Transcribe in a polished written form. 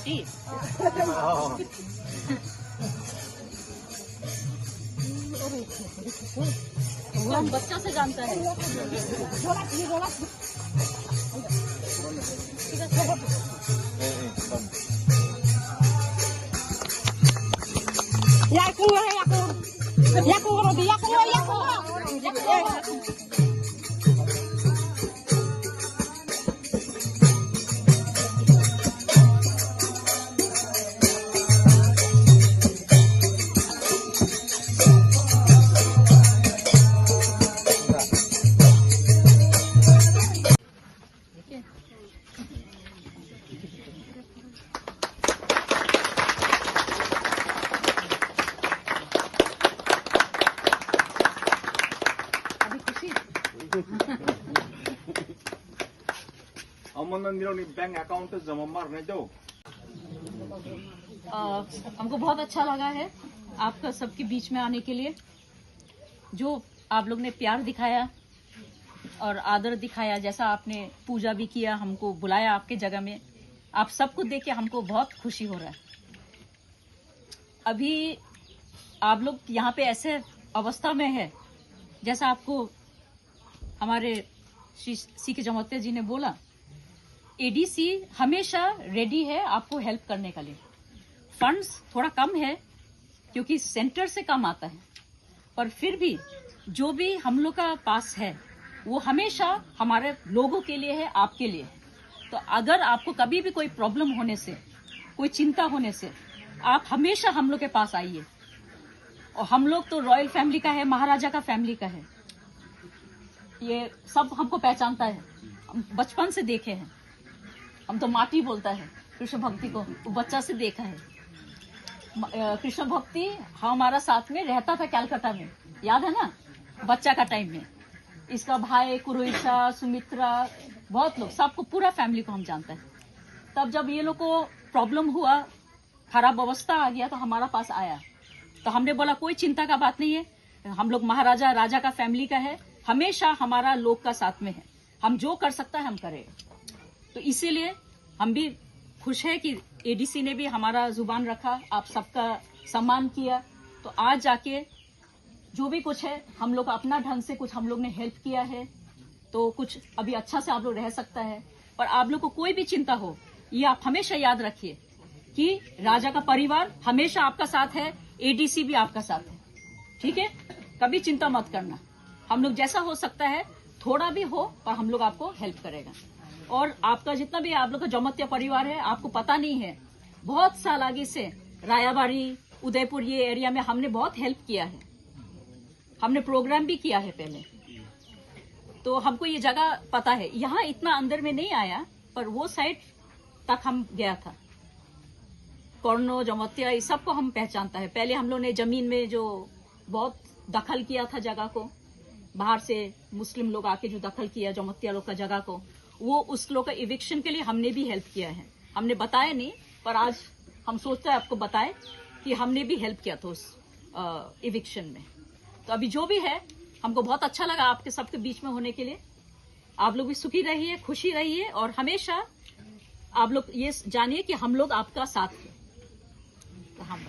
खुशी। हम बच्चा से जानता है। बैंक अकाउंट जमा मारने दो। हमको बहुत अच्छा लगा है आपका सबके बीच में आने के लिए। जो आप लोग ने प्यार दिखाया और आदर दिखाया, जैसा आपने पूजा भी किया, हमको बुलाया आपके जगह में, आप सबको देख के हमको बहुत खुशी हो रहा है। अभी आप लोग यहाँ पे ऐसे अवस्था में है, जैसा आपको हमारे श्री सी.के. जमोत्या जी ने बोला, एडीसी हमेशा रेडी है आपको हेल्प करने के लिए। फंड्स थोड़ा कम है क्योंकि सेंटर से कम आता है, पर फिर भी जो भी हम लोग का पास है वो हमेशा हमारे लोगों के लिए है, आपके लिए है। तो अगर आपको कभी भी कोई प्रॉब्लम होने से, कोई चिंता होने से, आप हमेशा हम लोग के पास आइए। और हम लोग तो रॉयल फैमिली का है, महाराजा का फैमिली का है, ये सब हमको पहचानता है, हम बचपन से देखे हैं। हम तो माटी बोलता है कृष्ण भक्ति को, वो बच्चा से देखा है। कृष्ण भक्ति हमारा साथ में रहता था कलकत्ता में, याद है ना, बच्चा का टाइम में। इसका भाई कुरुइशा, सुमित्रा, बहुत लोग, सबको, पूरा फैमिली को हम जानते हैं। तब जब ये लोग को प्रॉब्लम हुआ, खराब अवस्था आ गया, तो हमारा पास आया। तो हमने बोला कोई चिंता का बात नहीं है, हम लोग महाराजा राजा का फैमिली का है, हमेशा हमारा लोग का साथ में है, हम जो कर सकता है हम करेंगे। तो इसीलिए हम भी खुश है कि एडीसी ने भी हमारा जुबान रखा, आप सबका सम्मान किया। तो आज जाके जो भी कुछ है, हम लोग अपना ढंग से कुछ हम लोग ने हेल्प किया है, तो कुछ अभी अच्छा से आप लोग रह सकता है। पर आप लोग को कोई भी चिंता हो, ये आप हमेशा याद रखिए कि राजा का परिवार हमेशा आपका साथ है, एडीसी भी आपका साथ है, ठीक है? कभी चिंता मत करना, हम लोग जैसा हो सकता है, थोड़ा भी हो, पर हम लोग आपको हेल्प करेगा। और आपका जितना भी आप लोग का जमोत्या परिवार है, आपको पता नहीं है, बहुत साल आगे से रायाबाड़ी, उदयपुर, ये एरिया में हमने बहुत हेल्प किया है, हमने प्रोग्राम भी किया है पहले। तो हमको ये जगह पता है, यहाँ इतना अंदर में नहीं आया, पर वो साइड तक हम गया था। कौरनो, जमोत्या, ये सबको हम पहचानता है। पहले हम लोग ने जमीन में जो बहुत दखल किया था जगह को, बाहर से मुस्लिम लोग आके जो दखल किया जमोत्या लोग का जगह को, वो उस लोग का इविक्शन के लिए हमने भी हेल्प किया है। हमने बताया नहीं, पर आज हम सोचते हैं आपको बताए कि हमने भी हेल्प किया था उस इविक्शन में। तो अभी जो भी है, हमको बहुत अच्छा लगा आपके सबके बीच में होने के लिए। आप लोग भी सुखी रहिए, खुशी रहिए, और हमेशा आप लोग ये जानिए कि हम लोग आपका साथ हैं। तो हम